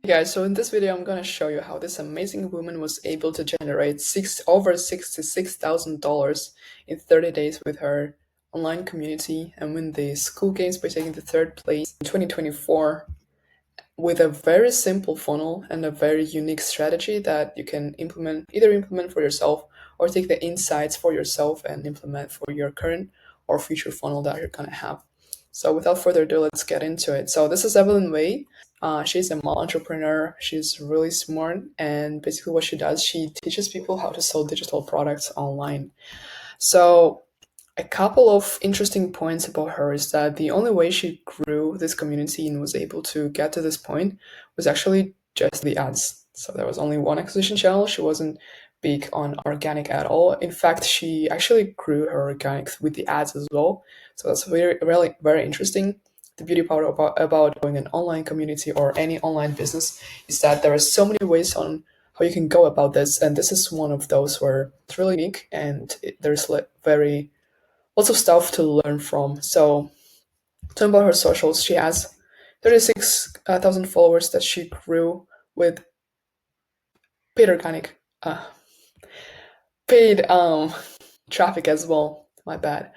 Hey guys, so in this video I'm gonna show you how this amazing woman was able to generate over $66,000 in 30 days with her online community and win the school games by taking the third place in 2024 with a very simple funnel and a very unique strategy that you can implement for yourself or take the insights for yourself and implement for your current or future funnel that you're gonna have. So without further ado, let's get into it. So this is Evelyn Weiss. She's a mall entrepreneur. She's really smart, and basically what she does, she teaches people how to sell digital products online. So a couple of interesting points about her is that the only way she grew this community and was able to get to this point was actually just the ads. So there was only one acquisition channel. She wasn't big on organic at all. In fact, she actually grew her organic with the ads as well. So that's really very interesting. The beauty part about doing an online community or any online business is that there are so many ways on how you can go about this, and this is one of those where it's really unique and there's very lots of stuff to learn from. So, talking about her socials, she has 36,000 followers that she grew with paid organic, paid traffic as well. My bad.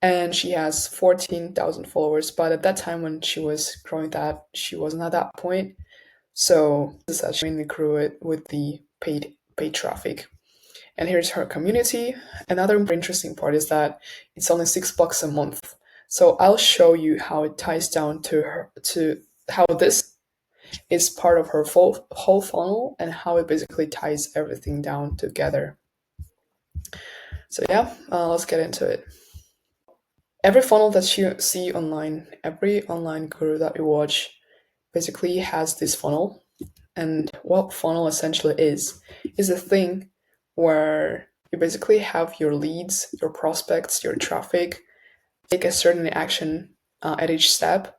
And she has 14,000 followers, but at that time when she was growing that, she wasn't at that point. So this is she mainly grew it with the paid traffic. And here's her community. Another interesting part is that it's only $6 a month. So I'll show you how it ties down to how this is part of her whole funnel and how it basically ties everything down together. So yeah, let's get into it. Every funnel that you see online, every online guru that you watch basically has this funnel. And what funnel essentially is a thing where you basically have your leads, your prospects, your traffic, take a certain action at each step,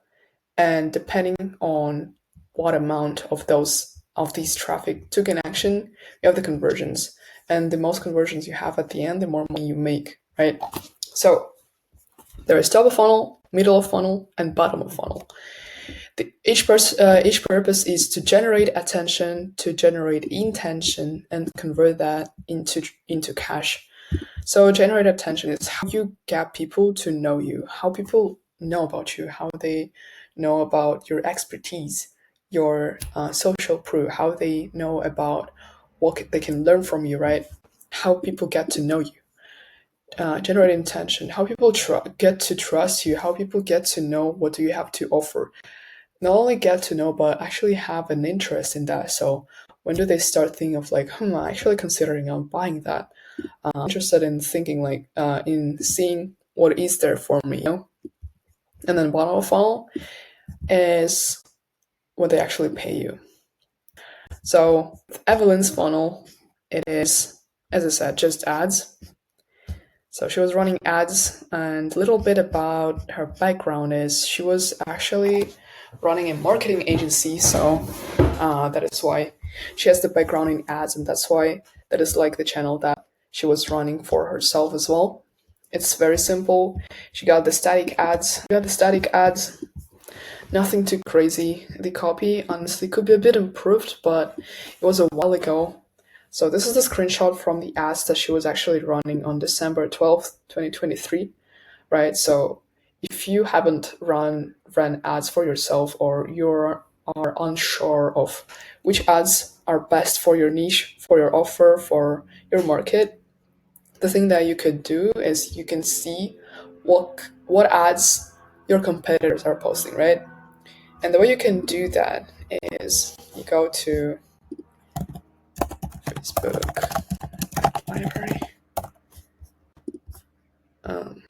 and depending on what amount of these traffic took an action, you have the conversions. And the most conversions you have at the end, the more money you make, right? So there is top of funnel, middle of funnel, and bottom of funnel. Each purpose is to generate attention, to generate intention, and convert that into cash. So generate attention is how you get people to know you, how people know about you, how they know about your expertise, your social proof, how they know about what they can learn from you, right? How people get to know you. Generate intention, how people get to trust you, how people get to know what do you have to offer, not only get to know, but actually have an interest in that. So when do they start thinking of like, I'm actually considering on buying that? Interested in thinking like, in seeing what is there for me, you know? And then bottom of funnel is what they actually pay you. So Evelyn's funnel, it is, as I said, just ads. So she was running ads, and a little bit about her background is she was actually running a marketing agency, so that is why she has the background in ads, and that's why that is like the channel that she was running for herself as well. It's very simple. She got the static ads. Nothing too crazy. The copy honestly could be a bit improved, but it was a while ago. So this is the screenshot from the ads that she was actually running on December 12th, 2023, right? So if you haven't ran ads for yourself or you are unsure of which ads are best for your niche, for your offer, for your market, the thing that you could do is you can see what ads your competitors are posting, right? And the way you can do that is you go to Facebook library. Um,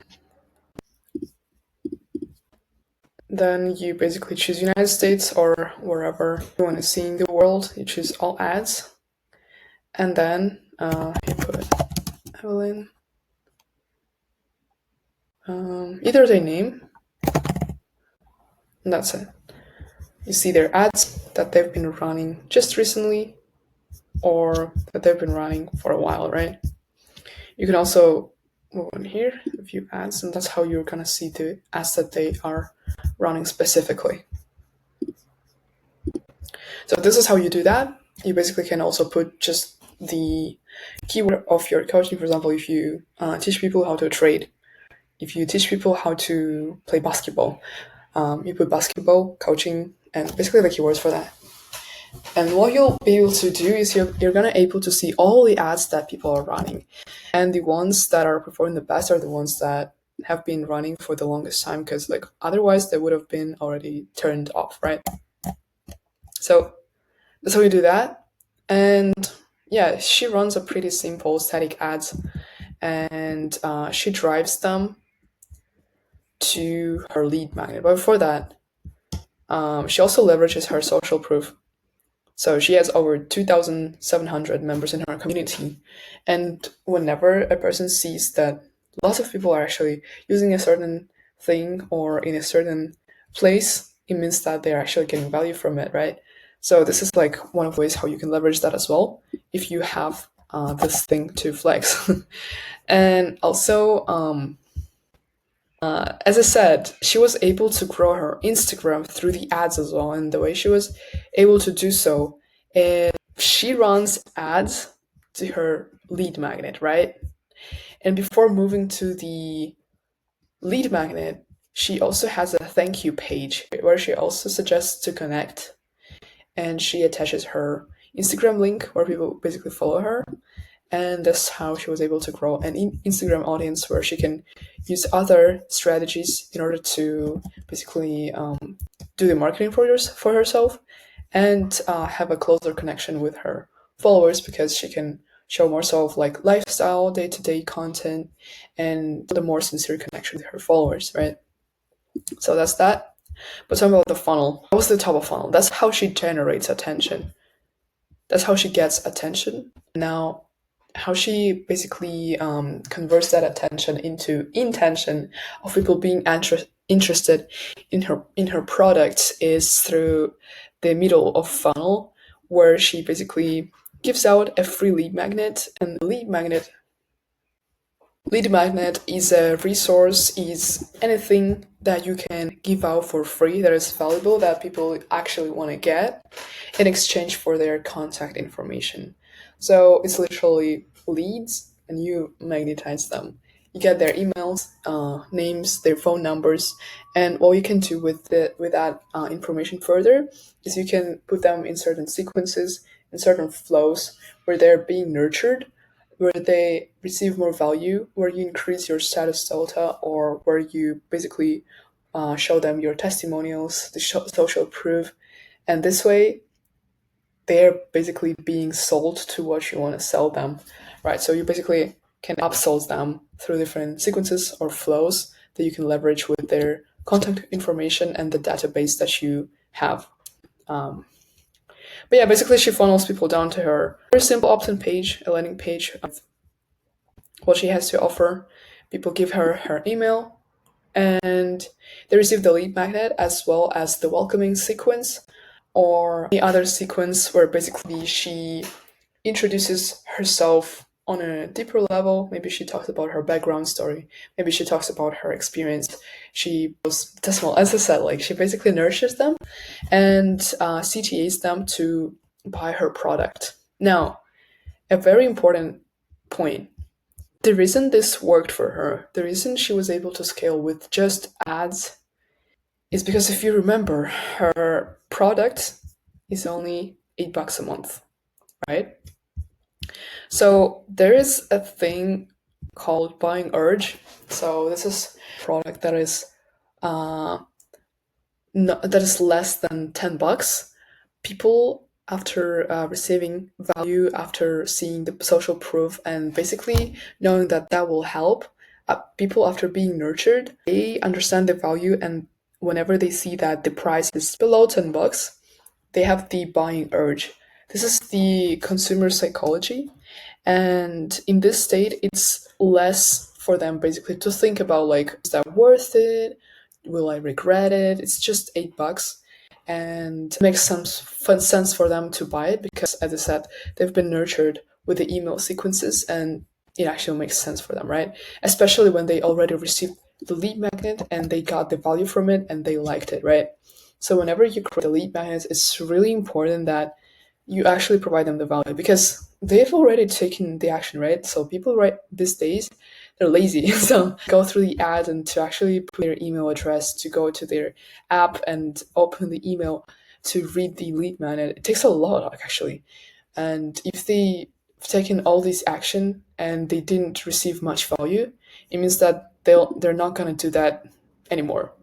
then you basically choose United States or wherever you want to see in the world. You choose all ads. And then you put Evelyn. Either their name. And that's it. You see their ads that they've been running just recently or that they've been running for a while, right? You can also move on here, view ads, and that's how you're gonna see the ads that they are running specifically. So this is how you do that. You basically can also put just the keyword of your coaching. For example, if you teach people how to trade, if you teach people how to play basketball, you put basketball coaching and basically the keywords for that. And what you'll be able to do is you're gonna able to see all the ads that people are running, and the ones that are performing the best are the ones that have been running for the longest time, because like otherwise they would have been already turned off, right? So that's how you do that. And yeah, she runs a pretty simple static ads, and she drives them to her lead magnet. But before that, she also leverages her social proof. So she has over 2,700 members in her community. And whenever a person sees that lots of people are actually using a certain thing or in a certain place, it means that they're actually getting value from it, right? So this is like one of the ways how you can leverage that as well if you have this thing to flex. And also, as I said, she was able to grow her Instagram through the ads as well. And the way she was able to do so is she runs ads to her lead magnet, right? And before moving to the lead magnet, she also has a thank you page where she also suggests to connect, and she attaches her Instagram link where people basically follow her. And that's how she was able to grow an Instagram audience where she can use other strategies in order to basically do the marketing for herself and have a closer connection with her followers, because she can show more sort of like lifestyle, day-to-day content, and the more sincere connection with her followers, right? So that's that. But talking about the funnel, that was the top of funnel. That's how she generates attention. That's how she gets attention. Now, how she basically converts that attention into intention of people being interested in her products is through the middle of funnel, where she basically gives out a free lead magnet. And lead magnet is a resource, is anything that you can give out for free that is valuable, that people actually want to get in exchange for their contact information. So it's literally leads, and you magnetize them. You get their emails, names, their phone numbers, and what you can do with that information further is you can put them in certain sequences, in certain flows where they're being nurtured, where they receive more value, where you increase your status delta, or where you basically show them your testimonials, the social proof, and this way they're basically being sold to what you want to sell them, right? So you basically can upsell them through different sequences or flows that you can leverage with their contact information and the database that you have. But yeah, basically she funnels people down to her very simple opt-in page, a landing page of what she has to offer. People give her her email, and they receive the lead magnet as well as the welcoming sequence or any other sequence where basically she introduces herself on a deeper level. Maybe she talks about her background story. Maybe she talks about her experience. She was testimonial, as I said, like she basically nurtures them and CTAs them to buy her product. Now, a very important point. The reason this worked for her, the reason she was able to scale with just ads, is because if you remember, her product is only $8 a month, right? So there is a thing called buying urge. So this is a product that is that is less than $10. People, after receiving value, after seeing the social proof, and basically knowing that that will help, people after being nurtured, they understand the value, and whenever they see that the price is below $10, they have the buying urge. This is the consumer psychology, and in this state, it's less for them basically to think about like, is that worth it? Will I regret it? It's just $8, and it makes some fun sense for them to buy it because, as I said, they've been nurtured with the email sequences, and it actually makes sense for them, right? Especially when they already received the lead magnet and they got the value from it and they liked it, right? So whenever you create the lead magnets, it's really important that you actually provide them the value because they've already taken the action, right? So people right these days, they're lazy. So go through the ad and to actually put their email address, to go to their app and open the email to read the lead magnet. It takes a lot actually. And if they've taken all this action and they didn't receive much value, it means that they're not gonna do that anymore.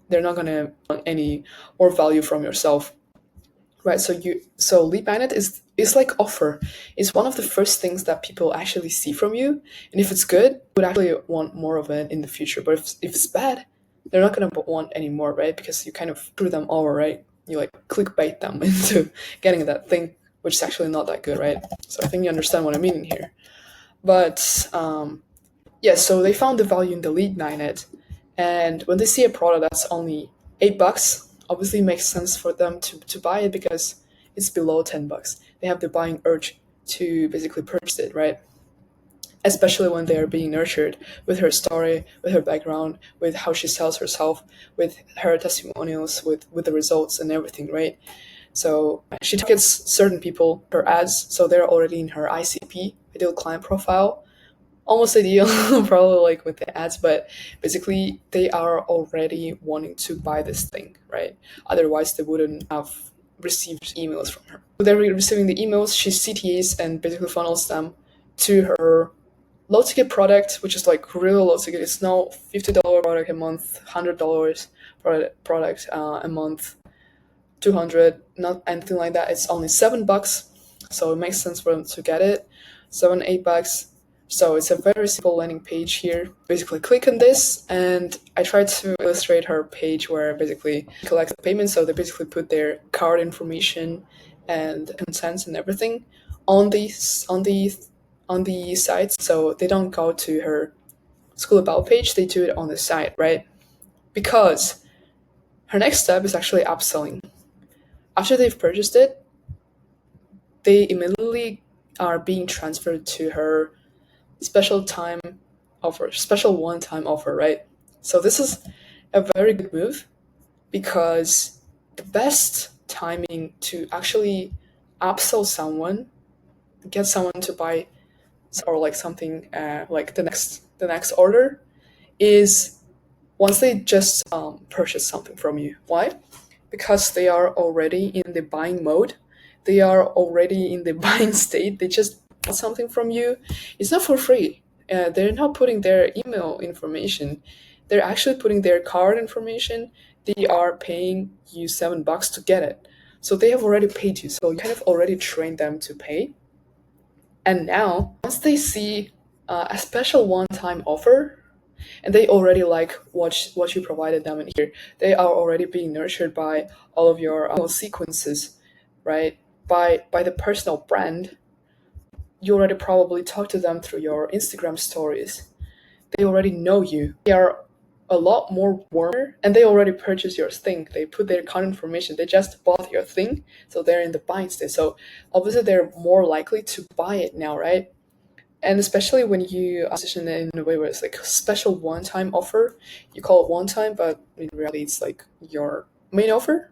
They're not gonna want any more value from yourself. Right, so lead magnet is like offer. It's one of the first things that people actually see from you, and if it's good, would actually want more of it in the future. But if it's bad, they're not gonna want any more, right? Because you kind of screw them over, right? You like clickbait them into getting that thing, which is actually not that good, right? So I think you understand what I mean here. But yeah, so they found the value in the lead magnet, and when they see a product that's only $8, obviously it makes sense for them to buy it because it's below $10. They have the buying urge to basically purchase it, right? Especially when they are being nurtured with her story, with her background, with how she sells herself, with her testimonials, with the results and everything, right? So she targets certain people per ads, so they're already in her ICP, ideal client profile, almost ideal probably like with the ads, but basically they are already wanting to buy this thing, right? Otherwise they wouldn't have received emails from her. They're receiving the emails, she CTAs and basically funnels them to her low ticket product, which is like really low ticket. It's now $50 product a month, $100 product a month, 200, not anything like that. It's only $7, so it makes sense for them to get it. 7, $8. So it's a very simple landing page here. Basically click on this, and I tried to illustrate her page where basically collect the payment. So they basically put their card information and consents and everything on the site. So they don't go to her school about page, they do it on the site, right? Because her next step is actually upselling. After they've purchased it, they immediately are being transferred to her special time offer, special one-time offer, right? So this is a very good move because the best timing to actually upsell someone, get someone to buy or like something like the next order is once they just purchase something from you. Why? Because they are already in the buying mode. They are already in the buying state. They just bought something from you. It's not for free. They're not putting their email information. They're actually putting their card information. They are paying you $7 to get it. So they have already paid you. So you kind of already trained them to pay. And now, once they see a special one-time offer, and they already like what you provided them in here. They are already being nurtured by all of your sequences, right? By the personal brand. You already probably talk to them through your Instagram stories. They already know you. They are a lot more warmer, and they already purchased your thing. They put their account information. They just bought your thing, so they're in the buying state. So obviously they're more likely to buy it now, right? And especially when you position it in a way where it's like a special one-time offer, you call it one time, but in reality it's like your main offer,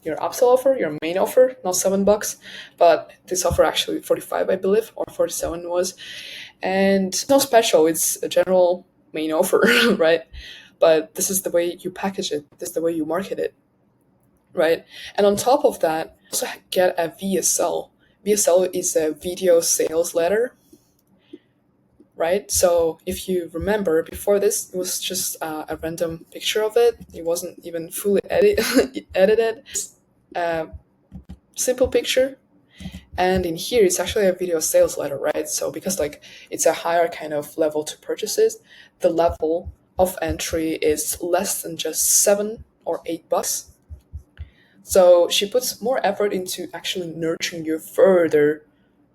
your upsell offer, your main offer, not $7. But this offer actually 45, I believe, or 47 was. And it's not special, it's a general main offer, right? But this is the way you package it, this is the way you market it, right? And on top of that, also get a VSL. VSL is a video sales letter, right? So if you remember, before this, it was just a random picture of it. It wasn't even fully edited. Simple picture. And in here, it's actually a video sales letter, right? So because like it's a higher kind of level to purchases, the level of entry is less than just $7 or $8. So she puts more effort into actually nurturing you further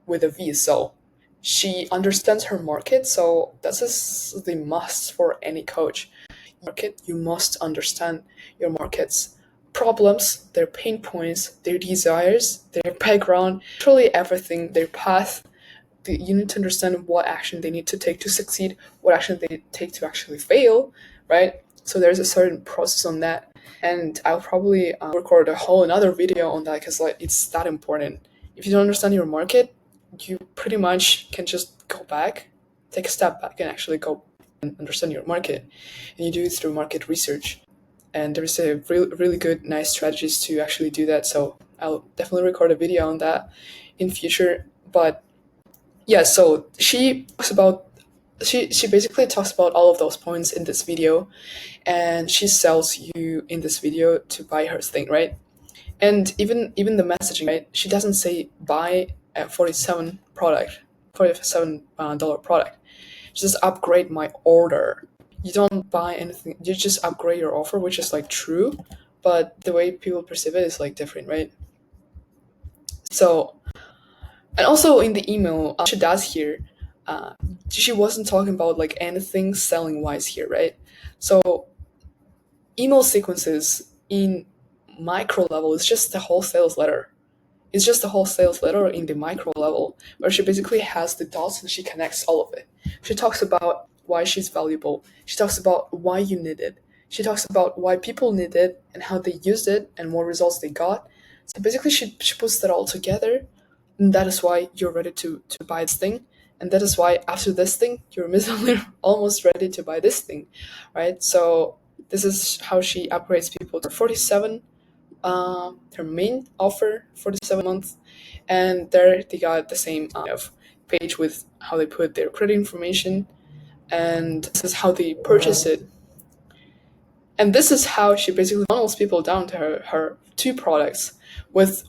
with a VSL. She understands her market, so this is the must for any coach. Market, you must understand your market's problems, their pain points, their desires, their background, truly everything, their path. You need to understand what action they need to take to succeed, what action they take to actually fail, right? So there's a certain process on that. And I'll probably record a whole another video on that because like it's that important. If you don't understand your market, you pretty much can just go back, take a step back, and actually go and understand your market. And you do it through market research. And there's a really good, nice strategies to actually do that. So I'll definitely record a video on that in future. But yeah, so she basically talks about all of those points in this video, and she sells you in this video to buy her thing, right? And even the messaging, right? She doesn't say buy a $47 product. She says upgrade my order. You don't buy anything. You just upgrade your offer, which is like true, but the way people perceive it is like different, right? So, and also in the email, she does here, uh, she wasn't talking about like anything selling wise here, right? So email sequences in micro level is just the whole sales letter. It's just the whole sales letter in the micro level, where she basically has the dots and she connects all of it. She talks about why she's valuable. She talks about why you need it. She talks about why people need it and how they used it and what results they got. So basically, she puts that all together, and that is why you're ready to buy this thing. And that is why after this thing, you're almost ready to buy this thing, right? So this is how she upgrades people to 47, her main offer for the 7 month, and there they got the same of page with how they put their credit information, and this is how they purchase it, and this is how she basically funnels people down to her two products, with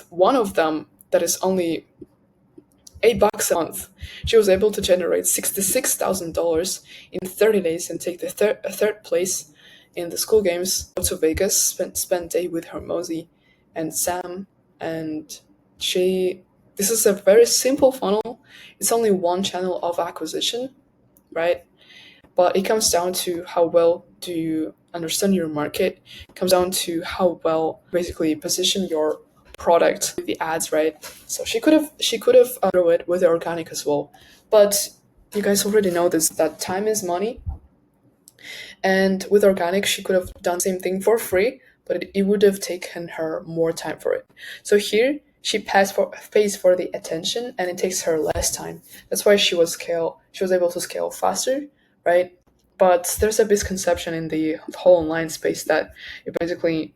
one of them that is only $8 a month. She was able to generate $66,000 in 30 days and take the third place in the school games. Go to Vegas, spent day with her Mosey and Sam, and she. This is a very simple funnel. It's only one channel of acquisition, right? But it comes down to how well do you understand your market. It comes down to how well basically position your product with the ads, right? So she could have do it with the organic as well, but you guys already know this, that time is money, and with organic she could have done the same thing for free, but it would have taken her more time for it. So here she pays for the attention, and it takes her less time. That's why she was able to scale faster, right? But there's a misconception in the whole online space that you basically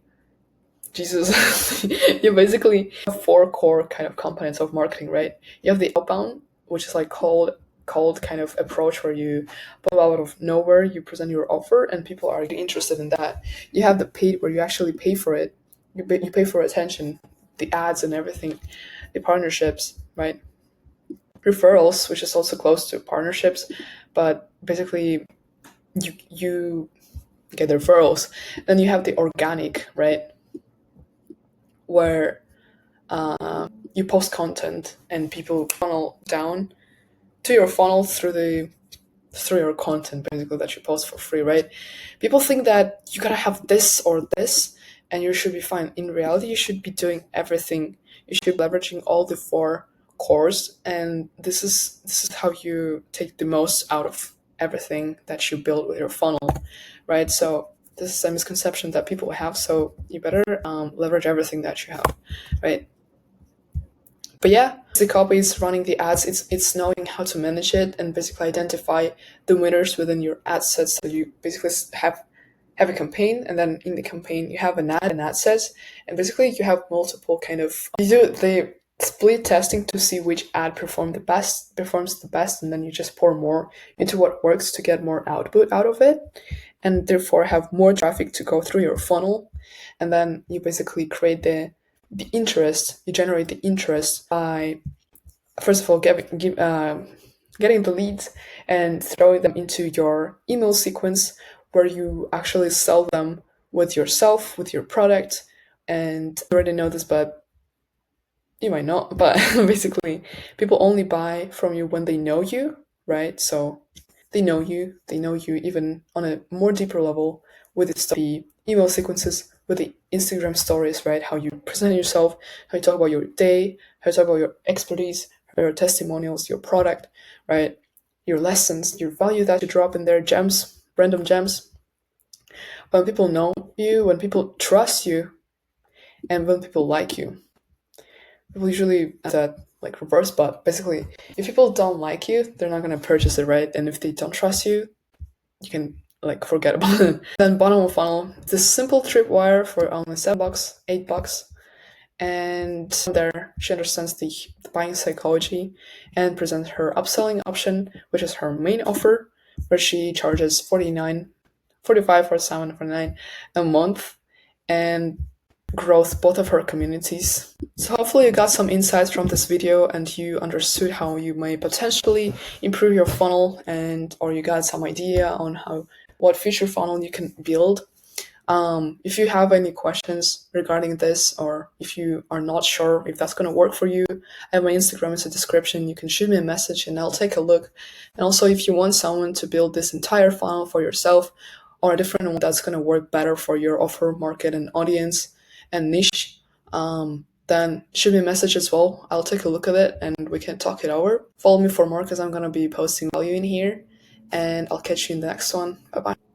Jesus, you basically have four core kind of components of marketing, right? You have the outbound, which is like cold kind of approach where you pop out of nowhere, you present your offer, and people are interested in that. You have the paid, where you actually pay for it. You pay for attention, the ads and everything, the partnerships, right? Referrals, which is also close to partnerships, but basically you get the referrals. Then you have the organic, right? Where you post content and people funnel down to your funnel through your content, basically, that you post for free, right? People think that you gotta have this or this and you should be fine. In reality, you should be doing everything. You should be leveraging all the four cores, and this is how you take the most out of everything that you build with your funnel, right? So this is a misconception that people have, so you better leverage everything that you have, right? But yeah, the copy is running the ads. It's knowing how to manage it and basically identify the winners within your ad sets. So you basically have a campaign, and then in the campaign you have an ad set, and basically you have multiple kind of, you do the split testing to see which ad performs the best, and then you just pour more into what works to get more output out of it, and therefore have more traffic to go through your funnel, and then you basically create the interest. You generate the interest by, first of all, getting the leads and throwing them into your email sequence, where you actually sell them with yourself, with your product. And you already know this, but you might not. But basically, people only buy from you when they know you, right? So they know you even on a more deeper level with the email sequences, with the Instagram stories, right? How you present yourself, how you talk about your day, how you talk about your expertise, your testimonials, your product, right? Your lessons, your value that you drop in there, gems, random gems. When people know you, when people trust you, and when people like you. People usually have that like reverse, but basically, if people don't like you, they're not gonna purchase it, right? And if they don't trust you, you can like forget about it. Then bottom of funnel, this simple tripwire for only $7, $8, and there she understands the buying psychology and presents her upselling option, which is her main offer, where she charges 49, 45 or 7.49 a month, and growth both of her communities. So hopefully you got some insights from this video and you understood how you may potentially improve your funnel, and or you got some idea on what future funnel you can build. If you have any questions regarding this, or if you are not sure if that's going to work for you, I have my Instagram in the description. You can shoot me a message and I'll take a look. And also, if you want someone to build this entire funnel for yourself, or a different one that's going to work better for your offer, market, and audience and niche, then shoot me a message as well. I'll take a look at it and we can talk it over. Follow me for more because I'm going to be posting value in here. And I'll catch you in the next one. Bye bye.